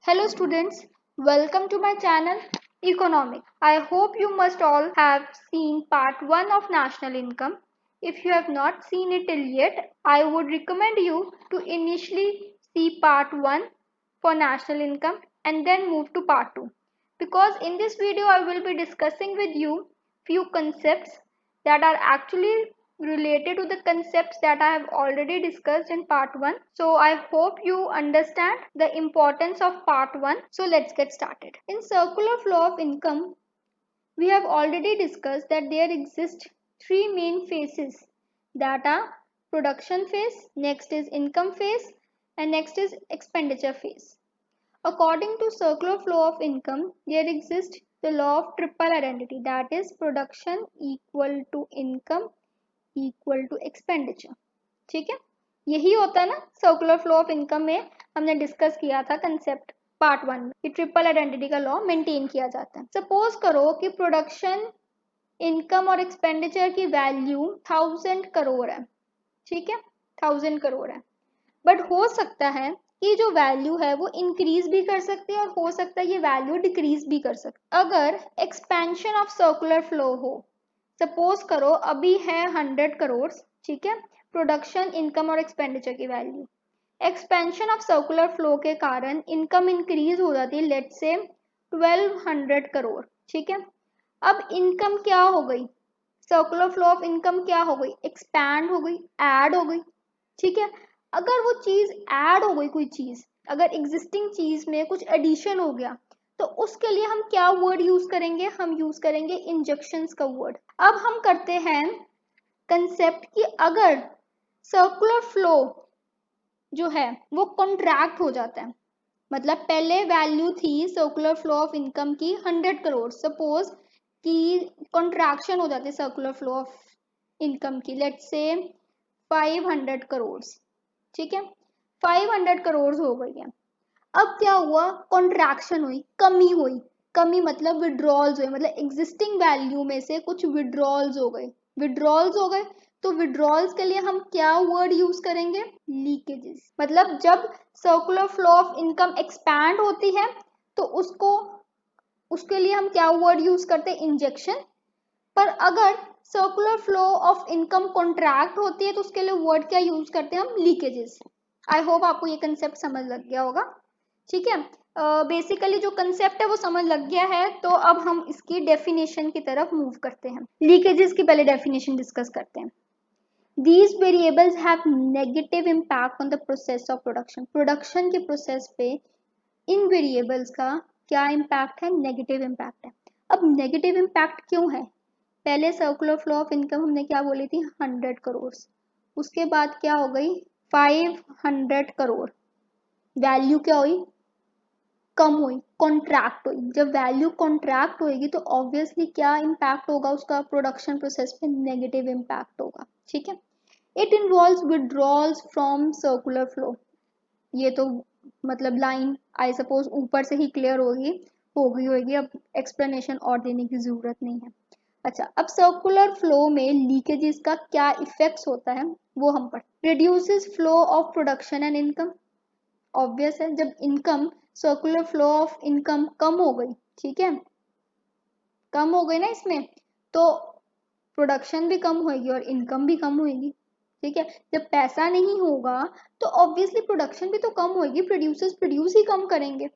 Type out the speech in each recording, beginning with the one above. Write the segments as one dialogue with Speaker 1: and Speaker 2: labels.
Speaker 1: Hello students, welcome to my channel Economic. I hope you must all have seen part 1 of national income. If you have not seen it till yet, I would recommend you to initially see part 1 for national income and then move to part 2. Because in this video I will be discussing with you few concepts that are actually related to the concepts that I have already discussed in part 1. So I hope you understand the importance of part 1. So let's get started. In circular flow of income, we have already discussed that there exist three main phases, that are production phase, next is income phase, and next is expenditure phase. According to circular flow of income, there exists the law of triple identity, that is production equal to income equal to expenditure. ठीक है, यही होता है ना circular flow of income में. हमने discuss किया था कंसेप्ट पार्ट 1 में कि ट्रिपल आइडेंटिटी का लॉ मेंटेन किया जाता है. सपोज करो कि प्रोडक्शन, इनकम और एक्सपेंडिचर की वैल्यू 1000 करोड़ है. ठीक है, 1000 करोड़ है. बट हो सकता है कि जो वैल्यू है वो इंक्रीज भी कर सकती है और हो सकता है ये वैल्यू डिक्रीज भी कर सकती है. अगर एक्सपेंशन ऑफ सर्कुलर फ्लो हो, सपोज करो अभी है 100 करोड़. ठीक है, प्रोडक्शन, इनकम और एक्सपेंडिचर की value. Expansion of circular flow के कारण इनकम इंक्रीज हो जाती है, लेट्स से 1200 करोड़. ठीक है, अब इनकम क्या हो गई, सर्कुलर फ्लो ऑफ इनकम क्या हो गई, एक्सपैंड हो गई, ऐड हो गई. ठीक है, अगर वो चीज ऐड हो गई, कोई चीज अगर एग्जिस्टिंग चीज में कुछ एडिशन हो गया, तो उसके लिए हम क्या वर्ड यूज करेंगे, हम यूज करेंगे इंजेक्शंस का वर्ड. अब हम करते हैं कंसेप्ट कि अगर सर्कुलर फ्लो जो है वो कॉन्ट्रैक्ट हो जाता है, मतलब पहले वैल्यू थी सर्कुलर फ्लो ऑफ इनकम की 100 करोड़, सपोज कि कॉन्ट्रैक्शन हो जाती है सर्कुलर फ्लो ऑफ इनकम की, लेट्स से 500 करोड़. ठीक है, 500 करोड़ हो गई है. अब क्या हुआ, कॉन्ट्रैक्शन हुई, कमी हुई. कमी मतलब विड्रॉल्स हुए, मतलब एग्जिस्टिंग वैल्यू में से कुछ विड्रॉल्स हो गए. विड्रॉल्स हो गए तो विड्रॉल्स के लिए हम क्या वर्ड यूज करेंगे, लीकेजेस. मतलब जब circular flow of income expand होती है तो उसके लिए हम क्या वर्ड यूज करते हैं, इंजेक्शन. पर अगर circular flow of income contract होती है तो उसके लिए वर्ड क्या यूज करते हैं हम, लीकेजेस. आई होप आपको ये कंसेप्ट समझ लग गया होगा. ठीक है, बेसिकली जो कंसेप्ट है वो समझ लग गया है, तो अब हम इसकी डेफिनेशन की तरफ मूव करते हैं. लीकेजेस की पहले डेफिनेशन डिस्कस करते हैं. These variables have negative impact on the process of production. Production के प्रोसेस पे इन वेरिएबल्स का क्या इम्पैक्ट है, नेगेटिव इम्पैक्ट है. अब नेगेटिव इम्पैक्ट क्यों है, पहले सर्कुलर फ्लो ऑफ इनकम हमने क्या बोली थी, 100 करोड़. उसके बाद क्या हो गई, 500 करोड़. वैल्यू क्या हुई, कम हुई, कॉन्ट्रैक्ट हुई. जब वैल्यू कॉन्ट्रैक्ट होगी तो ऑब्वियसली क्या इम्पैक्ट होगा उसका, प्रोडक्शन प्रोसेस पे नेगेटिव इम्पैक्ट होगा. ठीक है, it involves withdrawals from circular flow. ये तो मतलब लाइन आई सपोज ऊपर से ही क्लियर हो गई होगी, अब एक्सप्लेनेशन और देने की जरूरत नहीं है. अच्छा, अब सर्कुलर फ्लो में लीकेजेस का क्या इफेक्ट्स होता है वो हम पढ़. Reduces flow of production and income. Obvious है, जब income, circular flow of income कम हो गई, ठीक है, कम हो गई ना इसमें, तो प्रोडक्शन भी कम होगी और इनकम भी कम होगी. ठीक है, जब पैसा नहीं होगा तो ऑब्वियसली प्रोडक्शन भी तो कम होगी, प्रोड्यूसर्स प्रोड्यूस ही कम करेंगे.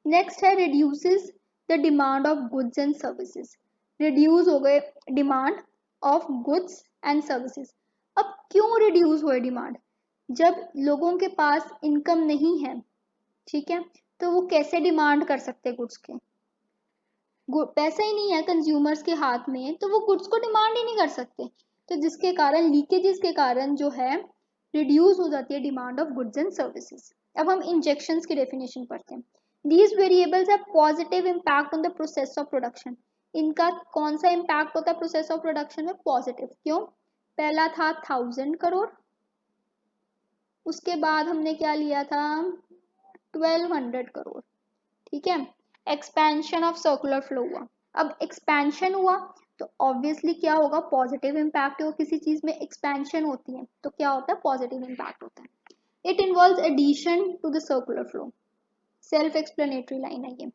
Speaker 1: नेक्स्ट है reduces the demand of goods and services. Reduce हो गए demand of goods and services. अब क्यों रिड्यूस हुए डिमांड, जब लोगों के पास इनकम नहीं है, ठीक है, तो वो कैसे डिमांड कर सकते गुड्स के, पैसा ही नहीं है कंज्यूमर्स के हाथ में, तो वो गुड्स को डिमांड ही नहीं कर सकते. तो जिसके कारण लीकेजेस के कारण जो है रिड्यूस हो जाती है demand of goods and services. अब हम इंजेक्शंस की डेफिनेशन पढ़ते हैं. These variables have positive impact on the process of production. इनका कौन सा इम्पैक्ट होता है प्रोसेस ऑफ प्रोडक्शन में, पॉजिटिव. क्यों, पहला था 1000 करोड़, उसके बाद हमने क्या लिया था, 1200 करोड़. ठीक है, एक्सपेंशन ऑफ सर्कुलर फ्लो हुआ. अब एक्सपेंशन हुआ तो ऑब्वियसली क्या होगा, पॉजिटिव इम्पैक्ट होगा. किसी चीज में एक्सपेंशन होती है तो क्या होता है, पॉजिटिव इम्पैक्ट होता है. It involves addition to the circular flow. Self explanatory line है ये।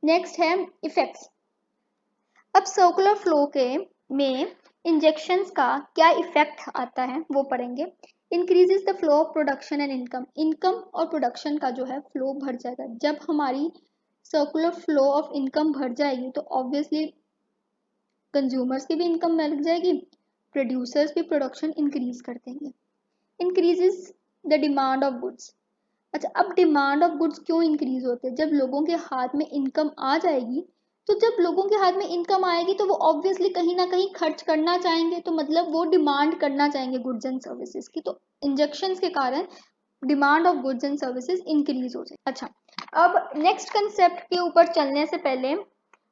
Speaker 1: नेक्स्ट है इफेक्ट्स। अब सर्कुलर फ्लो के में इंजेक्शंस का क्या इफेक्ट आता है वो पढ़ेंगे। Increases the flow of production and income. Income और प्रोडक्शन का जो है फ्लो बढ़ जाएगा। जब हमारी सर्कुलर फ्लो ऑफ इनकम बढ़ जाएगी तो ऑब्वियसली कंज्यूमर्स की भी इनकम बढ़ जाएगी, प्रोड्यूसर्स भी प्रोडक्शन इंक्रीज कर देंगे। Increases the demand of goods. अच्छा, अब डिमांड ऑफ गुड्स क्यों इंक्रीज होते हैं? जब लोगों के हाथ में इनकम आ जाएगी, तो जब लोगों के हाथ में इनकम आएगी तो वो ऑब्वियसली कहीं ना कहीं खर्च करना चाहेंगे, तो मतलब वो डिमांड करना चाहेंगे गुड्स एंड सर्विसेज की। तो इंजेक्शंस के कारण demand of goods and services increase हो जाए। अच्छा, अब नेक्स्ट कंसेप्ट के ऊपर चलने से पहले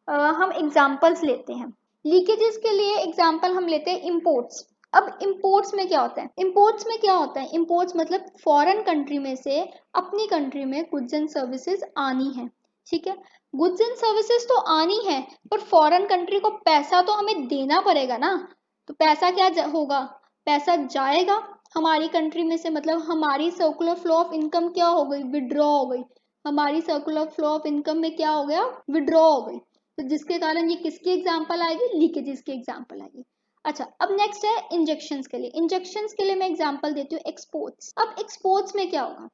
Speaker 1: हम एग्जाम्पल्स लेते हैं। लीकेजेस के लिए एग्जाम्पल हम लेते हैं इम्पोर्ट्स। अब इम्पोर्ट्स में क्या होता है? इम्पोर्ट्स में क्या होता है? इम्पोर्ट्स मतलब फॉरेन कंट्री में से अपनी कंट्री में गुड्स एंड सर्विसेज आनी है। ठीक है, गुड्स एंड सर्विसेज तो आनी है, पर फॉरेन कंट्री को पैसा तो हमें देना पड़ेगा ना। तो पैसा क्या होगा? पैसा जाएगा हमारी कंट्री में से, मतलब हमारी सर्कुलर फ्लो ऑफ इनकम क्या हो गई? विड्रॉ हो गई। हमारी सर्कुलर फ्लो ऑफ इनकम में क्या हो गया? विड्रॉ हो गई। तो जिसके कारण ये किसकी एग्जाम्पल आएगी? लीकेजेस की एग्जाम्पल आएगी। अच्छा, अब नेक्स्ट है इंजेक्शंस के लिए। इंजेक्शंस के लिए मैं एग्जांपल देती हूँ एक्सपोर्ट्स। अब एक्सपोर्ट्स में क्या होगा?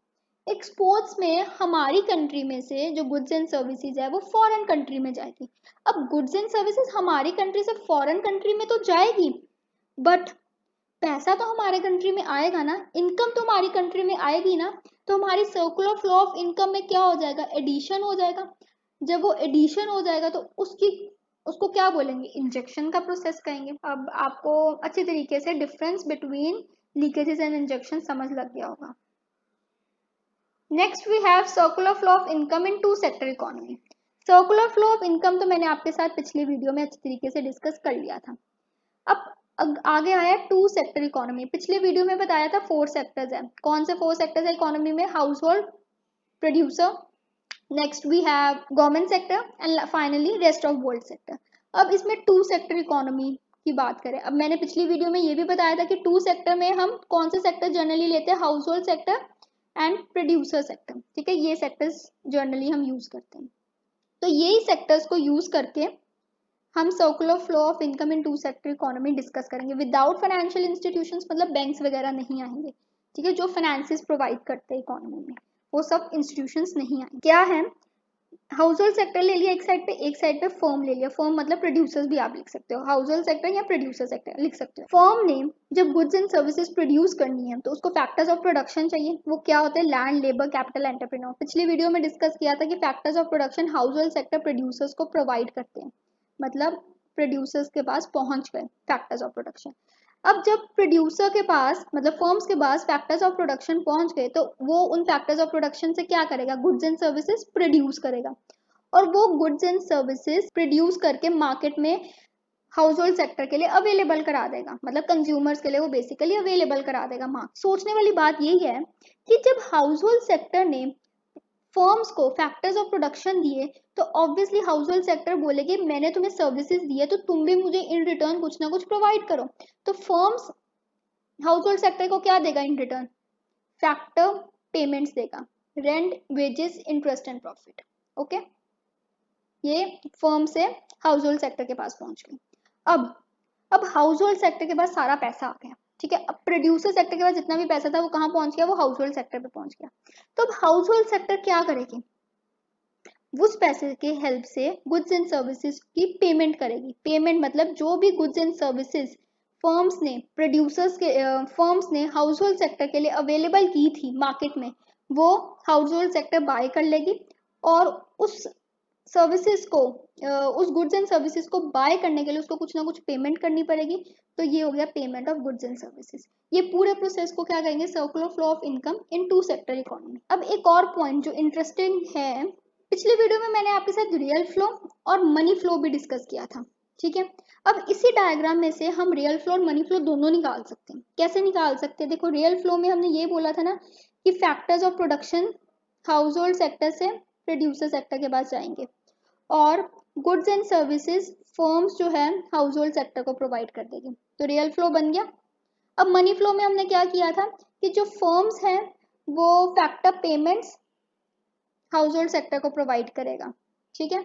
Speaker 1: एक्सपोर्ट्स में हमारी कंट्री में से जो गुड्स एंड सर्विसेज है वो फॉरेन कंट्री में जाएगी। अब गुड्स एंड सर्विसेज हमारी कंट्री से फॉरेन कंट्री में तो जाएगी, बट पैसा तो हमारे कंट्री में आएगा ना, इनकम तो हमारी कंट्री में आएगी ना। तो हमारी सर्कुलर फ्लो ऑफ इनकम में क्या हो जाएगा? एडिशन हो जाएगा। जब वो एडिशन हो जाएगा तो उसको क्या बोलेंगे? इंजेक्शन का प्रोसेस कहेंगे। अब आपको अच्छी तरीके से difference between leakages and injection समझ लग गया होगा। Next we have circular flow of income in two sector economy. सर्कुलर फ्लो ऑफ इनकम तो मैंने आपके साथ पिछली वीडियो में अच्छी तरीके से डिस्कस कर लिया था। अब आगे आया टू सेक्टर इकोनॉमी। पिछले वीडियो में बताया था 4 सेक्टर्स है। कौन से 4 सेक्टर्स है इकोनॉमी में? Household, producer, next we have government sector and finally rest of world sector. अब इसमें टू सेक्टर इकोनॉमी की बात करें, अब मैंने पिछली वीडियो में ये भी बताया था कि टू सेक्टर में हम कौन से सेक्टर जनरली लेते हैं? House hold sector and producer sector. ठीक है, ये सेक्टर्स जनरली हम यूज करते हैं। तो यही सेक्टर्स को यूज करके हम circular flow of income in two sector economy discuss करेंगे। विदाउट फाइनेंशियल इंस्टीट्यूशंस, मतलब बैंक्स वगैरह नहीं आएंगे। ठीक है, जो फाइनेंसिस प्रोवाइड करते हैं इकोनॉमी में वो सब इंस्टीट्यूशंस नहीं आएंगे। क्या है? हाउस होल्ड सेक्टर ले लिया एक साइड पे फर्म ले लिया। फर्म मतलब प्रोड्यूसर्स भी आप लिख सकते हो, हाउस होल्ड सेक्टर या प्रोड्यूसर सेक्टर लिख सकते हो। फर्म ने जब गुड्स एंड सर्विसेज प्रोड्यूस करनी है तो उसको फैक्टर्स ऑफ प्रोडक्शन चाहिए। वो क्या होते हैं? Land, labour, capital, entrepreneur. पिछली वीडियो में डिस्कस किया था कि factors of production house hold sector producers को प्रोवाइड करते हैं, मतलब प्रोड्यूसर्स के पास पहुंच गए फैक्टर्स ऑफ प्रोडक्शन। अब जब प्रोड्यूसर के पास, मतलब फर्म्स के पास फैक्टर्स ऑफ प्रोडक्शन पहुंच गए तो वो उन फैक्टर्स ऑफ प्रोडक्शन से क्या करेगा? गुड्स एंड सर्विसेज प्रोड्यूस करेगा, और वो गुड्स एंड सर्विसेज प्रोड्यूस करके मार्केट में हाउस होल्ड सेक्टर के लिए अवेलेबल करा देगा, मतलब कंज्यूमर्स के लिए वो बेसिकली अवेलेबल करा देगा। सोचने वाली बात यही है कि जब हाउस होल्ड सेक्टर ने फर्म्स को फैक्टर्स ऑफ प्रोडक्शन दिए तो ऑब्वियसली हाउस होल्ड सेक्टर बोलेगे मैंने तुम्हें सर्विसेज दी है तो तुम भी मुझे इन रिटर्न कुछ ना कुछ प्रोवाइड करो। तो फर्म्स हाउस होल्ड सेक्टर को क्या देगा इन रिटर्न? फैक्टर पेमेंट्स देगा, rent, wages, interest and profit. Okay, ये फर्म से हाउस होल्ड सेक्टर के पास पहुंच गई। अब हाउस होल्ड सेक्टर के पास सारा पैसा आ गया। ठीक है, अब प्रोड्यूसर सेक्टर के पास जितना भी पैसा था वो कहाँ पहुंच गया? वो हाउस होल्ड सेक्टर पे पहुंच गया। तो अब हाउस होल्ड सेक्टर क्या करेगी? उस पैसे के हेल्प से गुड्स एंड सर्विसेज की पेमेंट करेगी। पेमेंट मतलब जो भी गुड्स एंड सर्विसेज फर्म्स ने प्रोड्यूसर्स के फर्म्स ने हाउस होल्ड सेक्टर के लिए अवेलेबल की थी मार्केट में, वो हाउस होल्ड सेक्टर बाय कर लेगी और उस सर्विसेज को उस गुड्स एंड सर्विसेज को बाय करने के लिए उसको कुछ ना कुछ पेमेंट करनी पड़ेगी। तो ये हो गया payment of goods and services. ये पूरे प्रोसेस को क्या कहेंगे? Circular flow of income in two sector economy. अब एक और पॉइंट जो इंटरेस्टिंग है, पिछले वीडियो में मैंने आपके साथ रियल फ्लो और मनी फ्लो भी डिस्कस किया था। ठीक है, अब इसी डायग्राम में से हम रियल फ्लो और मनी फ्लो दोनों निकाल सकते हैं। कैसे निकाल सकते हैं? देखो, रियल फ्लो में हमने ये बोला था ना कि factors of production house hold sector से प्रोड्यूसर सेक्टर के पास जाएंगे और गुड्स एंड सर्विसेज फर्म्स जो है हाउस होल्ड सेक्टर को प्रोवाइड कर देगी। तो रियल फ्लो बन गया। अब मनी फ्लो में हमने क्या किया था कि जो फर्म्स हैं वो factor payments house hold sector को प्रोवाइड करेगा, ठीक है।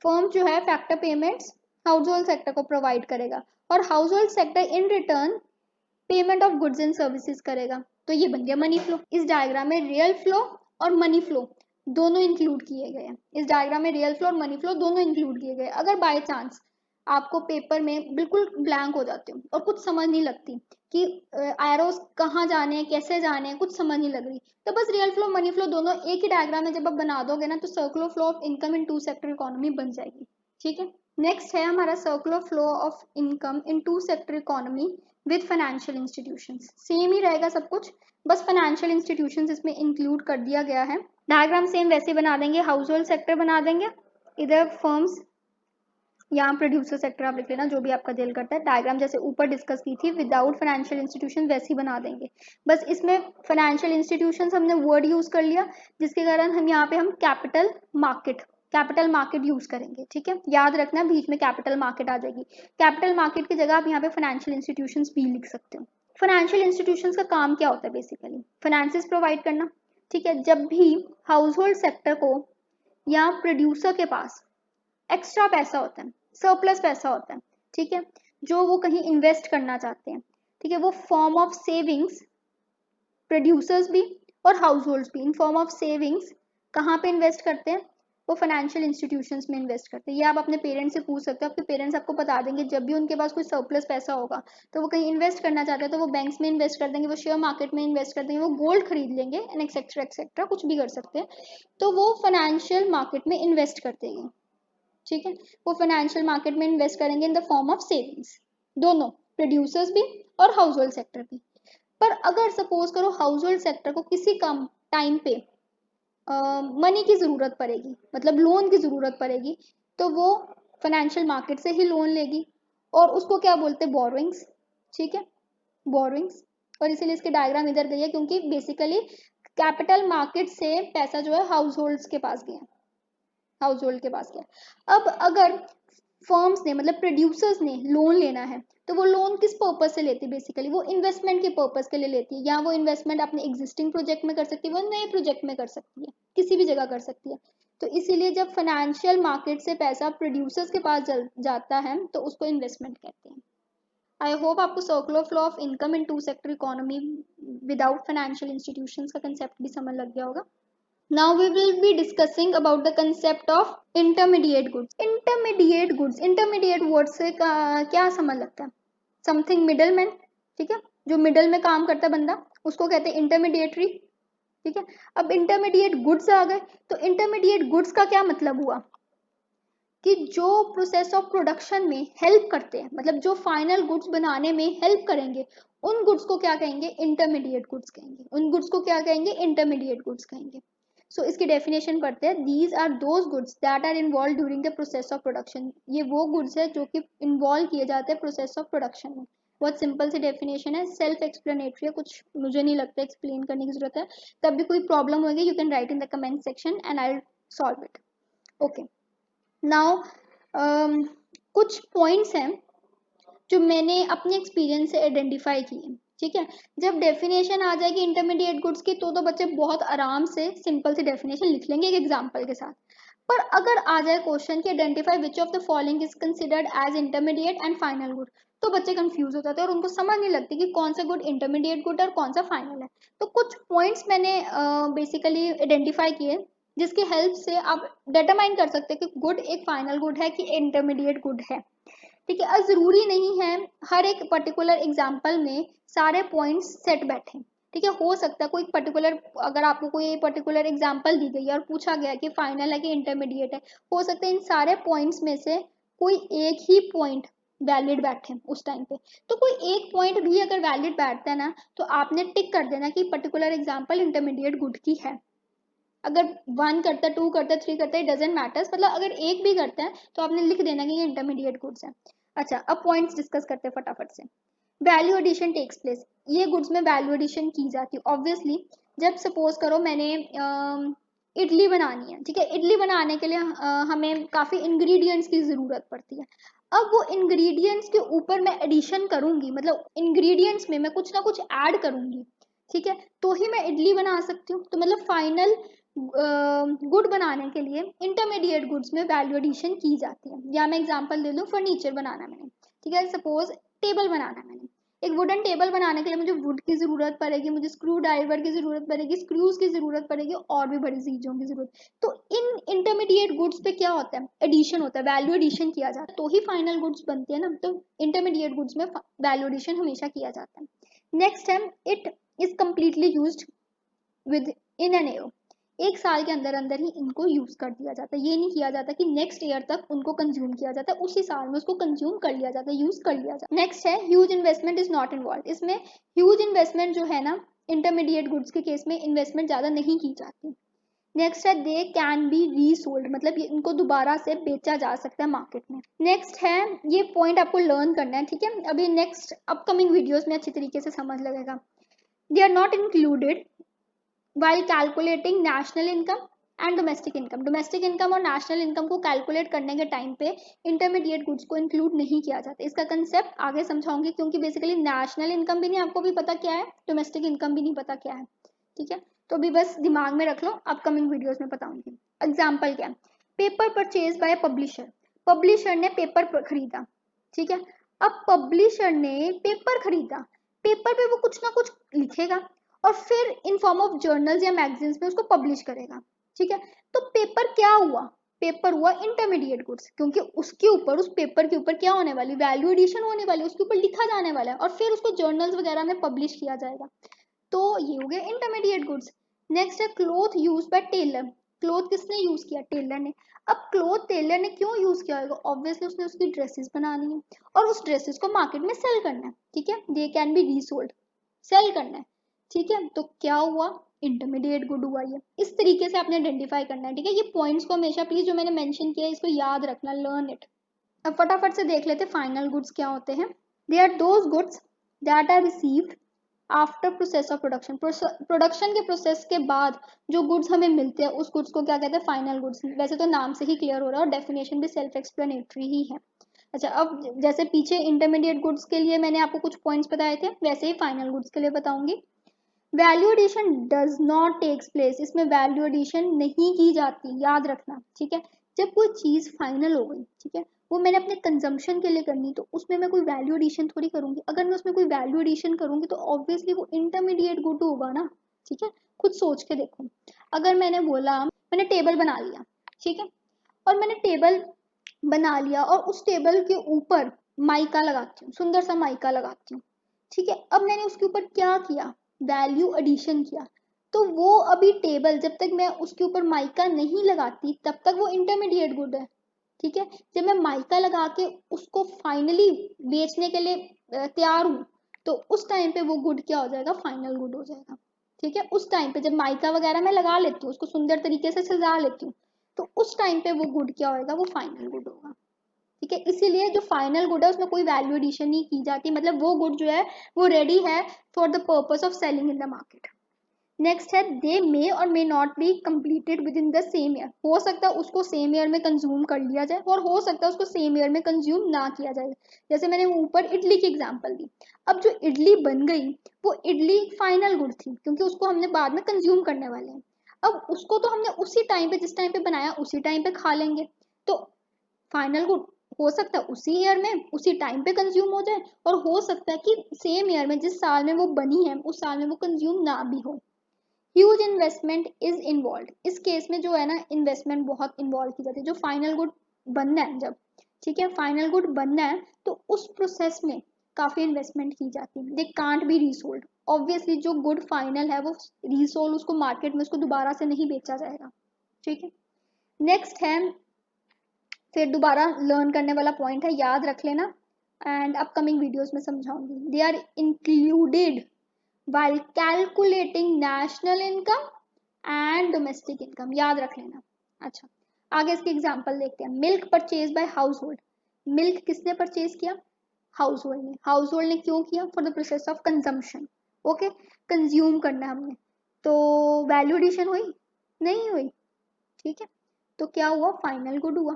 Speaker 1: फर्म जो है factor payments house hold sector को प्रोवाइड करेगा और house hold sector in return payment of goods and services करेगा। तो ये बन गया मनी फ्लो। इस डायग्राम में रियल फ्लो और मनी फ्लो दोनों इंक्लूड किए गए हैं। इस डायग्राम में रियल फ्लो और मनी फ्लो दोनों इंक्लूड किए गए। अगर बाय चांस आपको पेपर में बिल्कुल ब्लैंक हो जाते हो और कुछ समझ नहीं लगती कि एरोस कहाँ जाने हैं, कैसे जाने हैं, कुछ समझ नहीं लग रही, तो बस रियल फ्लो मनी फ्लो दोनों एक ही डायग्राम में जब आप बना दोगे ना तो circular flow of income in two sector economy बन जाएगी, ठीक है। नेक्स्ट है हमारा circular flow of income in two sector economy with financial institutions. Same ही रहेगा सब कुछ, बस फाइनेंशियल इंस्टीट्यूशंस इसमें इंक्लूड कर दिया गया है। डायग्राम सेम वैसे बना देंगे, हाउस होल्ड सेक्टर बना देंगे, इधर फर्म्स, यहाँ प्रोड्यूसर सेक्टर आप लिख लेना जो भी आपका दिल करता है। डायग्राम जैसे ऊपर डिस्कस की थी विदाउट फाइनेंशियल इंस्टीट्यूशन वैसे ही बना देंगे। बस इसमें फाइनेंशियल इंस्टीट्यूशंस हमने वर्ड यूज कर लिया जिसके कारण हम यहाँ पे हम कैपिटल मार्केट यूज करेंगे, ठीक है। याद रखना बीच में कैपिटल मार्केट आ जाएगी। कैपिटल मार्केट की जगह आप यहाँ पे फाइनेंशियल इंस्टीट्यूशंस भी लिख सकते हो। फाइनेंशियल इंस्टीट्यूशंस का काम क्या होता है? बेसिकली फाइनेंसिस प्रोवाइड करना, ठीक है। जब भी हाउस होल्ड सेक्टर को या प्रोड्यूसर के पास एक्स्ट्रा पैसा होता है, सरप्लस पैसा होता है, ठीक है, जो वो कहीं इन्वेस्ट करना चाहते हैं, ठीक है, वो फॉर्म ऑफ सेविंग्स प्रोड्यूसर्स भी और हाउस होल्ड्स भी इन फॉर्म ऑफ सेविंग्स कहाँ पे इन्वेस्ट करते हैं? वो फाइनेंशियल इंस्टीट्यूशंस में इन्वेस्ट करते हैं। ये आप अपने पेरेंट्स से पूछ सकते हो, आपके पेरेंट्स आपको बता देंगे जब भी उनके पास कोई सरप्लस पैसा होगा तो वो कहीं इन्वेस्ट करना चाहते हैं तो वो बैंक्स में इन्वेस्ट कर देंगे, वो शेयर मार्केट में इन्वेस्ट कर देंगे, वो गोल्ड खरीद लेंगे एंड एक्सेट्रा एक्सेट्रा कुछ भी कर सकते हैं। तो वो फाइनेंशियल मार्केट में इन्वेस्ट करते हैं, ठीक है। वो फाइनेंशियल मार्केट में इन्वेस्ट करेंगे in the form of savings, दोनों प्रोड्यूसर्स भी और हाउस होल्ड सेक्टर भी। पर अगर सपोज करो हाउस होल्ड सेक्टर को किसी कम टाइम पे मनी की ज़रूरत पड़ेगी, मतलब लोन की ज़रूरत पड़ेगी, तो वो फाइनेंशियल मार्केट से ही लोन लेगी और उसको क्या बोलते हैं? बोरोइंग्स, ठीक है, बोरोइंग्स। और इसीलिए इसकी डायग्राम इधर गई है क्योंकि बेसिकली कैपिटल मार्केट से पैसा जो है हाउस होल्ड्स के पास गया, हाउस होल्ड के पास गया। अब अगर फर्म्स ने मतलब प्रोड्यूसर्स ने लोन लेना है तो वो लोन किस पर्पज से लेती है? बेसिकली वो इन्वेस्टमेंट के पर्पज के लिए लेती है, या वो इन्वेस्टमेंट अपने एग्जिस्टिंग प्रोजेक्ट में कर सकती है, वो नए प्रोजेक्ट में कर सकती है, किसी भी जगह कर सकती है। तो इसीलिए जब फाइनेंशियल मार्केट से पैसा प्रोड्यूसर्स के पास जाता है तो उसको इन्वेस्टमेंट कहते हैं। आई होप आपको circular flow of income in two sector economy without financial institutions का कंसेप्ट भी समझ लग गया होगा। Now we will be discussing about the concept of intermediate goods. Intermediate word से क्या समझ लगता है? Something middleman, ठीक है, जो मिडल में काम करता है बंदा उसको कहते हैं इंटरमीडिएटरी, ठीक है। अब इंटरमीडिएट गुड्स आ गए तो इंटरमीडिएट गुड्स का क्या मतलब हुआ कि जो प्रोसेस ऑफ प्रोडक्शन में हेल्प करते हैं, मतलब जो फाइनल गुड्स बनाने में हेल्प करेंगे, उन गुड्स को क्या कहेंगे? इंटरमीडिएट गुड्स कहेंगे। उन गुड्स को क्या कहेंगे? इंटरमीडिएट गुड्स कहेंगे। सो इसकी डेफिनेशन पढ़ते हैं। These are those goods that are involve during the process of production. ये वो गुड्स है जो कि इन्वॉल्व किए जाते हैं प्रोसेस ऑफ प्रोडक्शन में। बहुत सिंपल सी डेफिनेशन है, सेल्फ एक्सप्लेनेटरी है, कुछ मुझे नहीं लगता एक्सप्लेन करने की जरूरत है। तब भी कोई प्रॉब्लम होगी you can write in the comment section and I will solve it. Okay, now कुछ पॉइंट्स हैं जो मैंने अपने एक्सपीरियंस से आइडेंटिफाई किए, ठीक है। जब डेफिनेशन आ जाएगी इंटरमीडिएट गुड्स की तो बच्चे बहुत आराम से सिंपल सी डेफिनेशन लिख लेंगे एक एग्जांपल के साथ। पर अगर आ जाए क्वेश्चन कि identify which of the following is considered as intermediate and final good, तो बच्चे कंफ्यूज हो जाते हैं और उनको समझ नहीं लगती कि कौन सा गुड इंटरमीडिएट गुड और कौन सा फाइनल है। तो कुछ पॉइंट्स मैंने बेसिकली आइडेंटिफाई किए जिसकी हेल्प से आप डिटरमाइन कर सकते हैं कि गुड एक फाइनल गुड है कि इंटरमीडिएट गुड है, ठीक है। जरूरी नहीं है हर एक पर्टिकुलर एग्जाम्पल में सारे पॉइंट्स सेट बैठे, ठीक है। हो सकता है कोई पर्टिकुलर, अगर आपको कोई पर्टिकुलर एग्जाम्पल दी गई है और पूछा गया कि फाइनल है कि इंटरमीडिएट है, हो सकता है इन सारे पॉइंट्स में से कोई एक ही पॉइंट वैलिड बैठे उस टाइम पे। तो कोई एक पॉइंट भी अगर वैलिड बैठता है ना तो आपने टिक कर देना कि पर्टिकुलर एग्जाम्पल इंटरमीडिएट गुड की है। अगर 1 करता है, 2 करता है, 3 करता है, डजेंट मैटर्स, मतलब अगर एक भी करता है तो आपने लिख देना कि ये इंटरमीडिएट गुड्स है। अच्छा, अब पॉइंट्स डिस्कस करते हैं फटाफट से। वैल्यू एडिशन टेक्स प्लेस, ये गुड्स में वैल्यू एडिशन की जाती है ऑब्वियसली। जब सपोज करो मैंने इडली बनानी है, ठीक है, इडली बनाने के लिए हमें काफ़ी इंग्रेडिएंट्स की ज़रूरत पड़ती है। अब वो इंग्रेडिएंट्स के ऊपर मैं एडिशन करूंगी, मतलब इंग्रेडिएंट्स में मैं कुछ ना कुछ ऐड करूंगी, ठीक है, तो ही मैं इडली बना सकती हूँ। तो मतलब फाइनल गुड बनाने के लिए इंटरमीडिएट गुड्स में वैल्यू एडिशन की जाती है। या मैं एग्जांपल दे दूँ, फर्नीचर बनाना मैंने, ठीक है, सपोज टेबल बनाना मैंने, एक वुडन टेबल बनाने के लिए मुझे वुड की ज़रूरत पड़ेगी, मुझे स्क्रू ड्राइवर की ज़रूरत पड़ेगी, स्क्रूज की ज़रूरत पड़ेगी और भी बड़ी चीज़ों की ज़रूरत। तो इन इंटरमीडिएट गुड्स पे क्या होता है, एडिशन होता है, वैल्यू एडिशन किया जाता है, तो ही फाइनल गुड्स बनती है ना। तो इंटरमीडिएट गुड्स में वैल्यू एडिशन हमेशा किया जाता है। नेक्स्ट है, it is completely use with in an year, एक साल के अंदर अंदर ही इनको यूज कर दिया जाता है। ये नहीं किया जाता कि नेक्स्ट ईयर तक उनको कंज्यूम किया जाता है, उसी साल में उसको कंज्यूम कर लिया जाता है, यूज कर लिया जाता है। नेक्स्ट है, huge investment is not involve. इसमें ह्यूज इन्वेस्टमेंट जो है ना, इंटरमीडिएट गुड्स के केस में इन्वेस्टमेंट ज्यादा नहीं की जाती। नेक्स्ट है, दे कैन बी रीसोल्ड, मतलब इनको दोबारा से बेचा जा सकता है मार्केट में। नेक्स्ट है, ये पॉइंट आपको लर्न करना है, ठीक है, अभी नेक्स्ट अपकमिंग वीडियोस में अच्छी तरीके से समझ लगेगा। They are not included while calculating national income and domestic income. Domestic income और नेशनल इनकम को कैलकुलेट करने के टाइम पे इंटरमीडिएट गुड्स को इंक्लूड नहीं किया जाता। इसका कंसेप्ट आगे समझाऊंगी, क्योंकि बेसिकली नेशनल इनकम भी नहीं आपको भी पता क्या है, डोमेस्टिक इनकम भी नहीं पता क्या है, ठीक है। तो अभी बस दिमाग में रख लो, अपकमिंग वीडियोस में बताऊंगी। एग्जाम्पल क्या है, paper purchase by publisher, publisher ने पेपर खरीदा, ठीक है। अब पब्लिशर ने पेपर खरीदा, पेपर पे वो कुछ ना कुछ लिखेगा और फिर इन फॉर्म ऑफ जर्नल्स या मैगजीन्स में उसको पब्लिश करेगा, ठीक है। तो पेपर क्या हुआ, पेपर हुआ इंटरमीडिएट गुड्स, क्योंकि उसके ऊपर, उस पेपर के ऊपर क्या होने वाली, वैल्यू एडिशन होने वाली, उसके ऊपर लिखा जाने वाला है और फिर उसको जर्नल्स वगैरह में पब्लिश किया जाएगा। तो ये हो गया इंटरमीडिएट गुड्स। नेक्स्ट है, cloth use by tailor, cloth किसने यूज किया, टेलर ने। अब क्लोथ टेलर ने क्यों यूज किया होगा, ऑब्वियसली उसने उसकी ड्रेसेस बनानी है और उस ड्रेसेस को मार्केट में सेल करना है, ठीक है, they can be resold, cell करना है, ठीक है। तो क्या हुआ, इंटरमीडिएट गुड हुआ ये। इस तरीके से आपने आइडेंटिफाई करना है, ठीक है। ये पॉइंट्स को हमेशा प्लीज जो मैंने मेंशन किया इसको याद रखना, लर्न इट। अब फटाफट से देख लेते फाइनल गुड्स क्या होते हैं। They are those goods that are received after process of production, production के प्रोसेस के बाद जो गुड्स हमें मिलते हैं उस गुड्स को क्या कहते हैं, फाइनल गुड्स। वैसे तो नाम से ही क्लियर हो रहा है और डेफिनेशन भी सेल्फ एक्सप्लेनेटरी ही है। अच्छा, अब जैसे पीछे इंटरमीडिएट गुड्स के लिए मैंने आपको कुछ पॉइंट्स बताए थे, वैसे ही फाइनल गुड्स के लिए बताऊंगी। Value addition does not takes place, इसमें वैल्यू एडिशन नहीं की जाती, याद रखना, ठीक है। जब कोई चीज फाइनल हो गई, ठीक है, वो मैंने अपने कंजम्पशन के लिए करनी, तो उसमें मैं कोई वैल्यू एडिशन थोड़ी करूंगी। अगर मैं उसमें कोई वैल्यू एडिशन करूंगी तो ऑब्वियसली वो इंटरमीडिएट गुड होगा ना, ठीक है। खुद सोच के देखो, अगर मैंने बोला मैंने टेबल बना लिया, ठीक है, और मैंने टेबल बना लिया और उस टेबल के ऊपर माइका लगाती हूँ, सुंदर सा माइका लगाती हूँ, ठीक है। अब मैंने उसके ऊपर क्या किया, वैल्यू एडिशन किया। तो वो अभी टेबल, जब तक मैं उसके ऊपर माइका नहीं लगाती तब तक वो इंटरमीडिएट गुड है, ठीक है। जब मैं माइका लगा के उसको फाइनली बेचने के लिए तैयार हूँ, तो उस टाइम पे वो गुड क्या हो जाएगा, फाइनल गुड हो जाएगा, ठीक है। उस टाइम पे जब माइका वगैरह मैं लगा लेती हूँ, उसको सुंदर तरीके से सजा लेती हूँ, तो उस टाइम पे वो गुड क्या होगा, वो फाइनल गुड होगा, ठीक है। इसीलिए जो फाइनल गुड है उसमें कोई वैल्यू एडिशन नहीं की जाती, मतलब वो गुड जो है वो रेडी है for the purpose of selling in the market. Next है, दे मे और may not be completed with in the same year, हो सकता है उसको सेम ईयर में कंज्यूम कर लिया जाए और हो सकता है उसको सेम ईयर में कंज्यूम ना किया जाए। जैसे मैंने ऊपर इडली की एग्जांपल दी, अब जो इडली बन गई वो इडली फाइनल गुड थी, क्योंकि उसको हमने बाद में कंज्यूम करने वाले हैं। अब उसको तो हमने उसी टाइम पे, जिस टाइम पे बनाया उसी टाइम पे खा लेंगे, तो फाइनल गुड हो सकता है उसी ईयर में उसी टाइम पे कंज्यूम हो जाए, और हो सकता है कि सेम ईयर में जिस साल में वो बनी है उस साल में वो कंज्यूम ना भी हो। ह्यूज इन्वेस्टमेंट इज इन्वॉल्व, इस केस में जो है ना इन्वेस्टमेंट बहुत इन्वॉल्व की जाती है। जो फाइनल गुड बनना है जब, ठीक है, फाइनल गुड बनना है तो उस प्रोसेस में काफी इन्वेस्टमेंट की जाती है। They can't be resold, obviously जो गुड फाइनल है वो रीसोल्ड, उसको मार्केट में उसको दोबारा से नहीं बेचा जाएगा, ठीक है। नेक्स्ट है, फिर दोबारा लर्न करने वाला पॉइंट है, याद रख लेना एंड अपकमिंग वीडियोस में समझाऊंगी। They are included while calculating national income and domestic income, याद रख लेना। अच्छा, आगे इसकी एग्जांपल देखते हैं। Milk purchase by house hold, milk किसने परचेज किया, हाउस होल्ड ने। हाउस होल्ड ने क्यों किया, for the process of consumption, okay, consume करना हमने। तो वैल्यू एडिशन हुई, नहीं हुई, ठीक है। तो क्या हुआ, फाइनल गुड हुआ।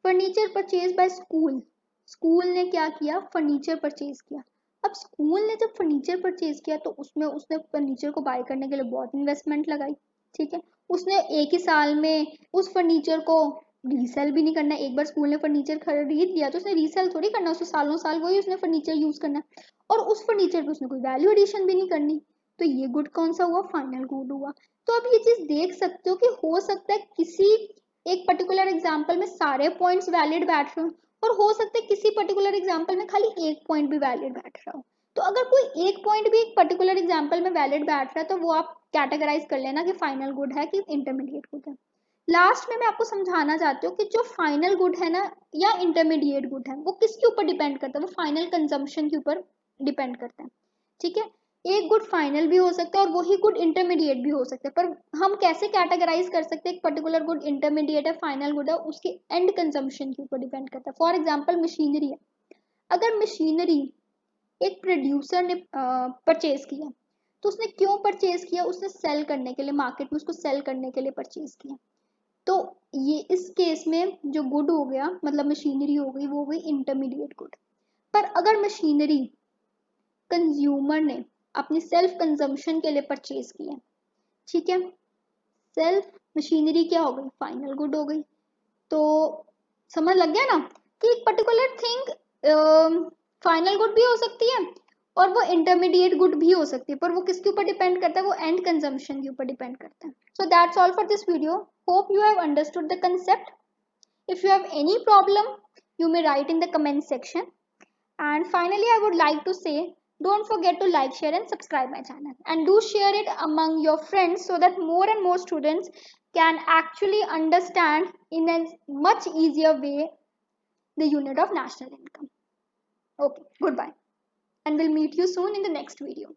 Speaker 1: Furniture purchase by school, school ने क्या किया, फर्नीचर परचेज किया। अब स्कूल ने जब फर्नीचर परचेज किया तो उसमें उसने फर्नीचर को बाय करने के लिए बहुत इन्वेस्टमेंट लगाई, ठीक है, उसने एक ही साल में उस फर्नीचर को रीसेल भी नहीं करना। एक बार स्कूल ने फर्नीचर खरीद लिया तो उसने रीसेल थोड़ी करना, उसको सालों साल वही उसने फर्नीचर यूज करना है, और उस फर्नीचर पे उसने कोई वैल्यू एडिशन भी नहीं करनी। तो ये गुड कौन सा हुआ? फाइनल गुड हुआ। तो अब ये चीज देख सकते हो कि हो सकता है किसी एक पर्टिकुलर एग्जाम्पल में सारे पॉइंट्स वैलिड बैठ रहे हो, और हो सकता है किसी पर्टिकुलर एग्जाम्पल में खाली एक पॉइंट भी वैलिड बैठ रहा हो। तो अगर कोई एक पॉइंट भी एक पर्टिकुलर एग्जाम्पल में वैलिड बैठ रहा है तो वो आप कैटेगराइज कर लेना कि फाइनल गुड है कि इंटरमीडिएट गुड है। लास्ट में मैं आपको समझाना चाहती हूँ कि जो फाइनल गुड है ना या इंटरमीडिएट गुड है वो किसके ऊपर डिपेंड करता है? वो फाइनल कंजम्पशन के ऊपर डिपेंड करता है। ठीक है, एक गुड फाइनल भी हो सकता है और वही गुड इंटरमीडिएट भी हो सकता है, पर हम कैसे कैटेगराइज कर सकते हैं एक पर्टिकुलर गुड इंटरमीडिएट है फाइनल गुड है? उसके एंड कंजम्पशन के ऊपर डिपेंड करता है। फॉर एग्जाम्पल मशीनरी है, अगर मशीनरी एक प्रोड्यूसर ने परचेज किया तो उसने क्यों परचेज किया? उसने सेल करने के लिए, मार्केट में उसको सेल करने के लिए परचेज किया। तो ये इस केस में जो गुड हो गया मतलब मशीनरी हो गई वो हो गई इंटरमीडिएट गुड। पर अगर मशीनरी कंज्यूमर ने अपनी सेल्फ कंजम्पशन के लिए परचेज किया, ठीक है, सेल्फ मशीनरी क्या हो गई? फाइनल गुड हो गई। तो समझ लग गया ना कि एक पर्टिकुलर थिंग फाइनल गुड भी हो सकती है और वो इंटरमीडिएट गुड भी हो सकती है, पर वो किसके ऊपर डिपेंड करता है? वो एंड कंजम्पशन के ऊपर डिपेंड करता है। So that's all for this video, hope you have understood the concept. If you have any problem, you may write in the comment section. And finally, I would like to say, don't forget to like, share and subscribe my channel. And do share it among your friends so that more and more students can actually understand in a much easier way the unit of national income. Okay, goodbye. And we'll meet you soon in the next video.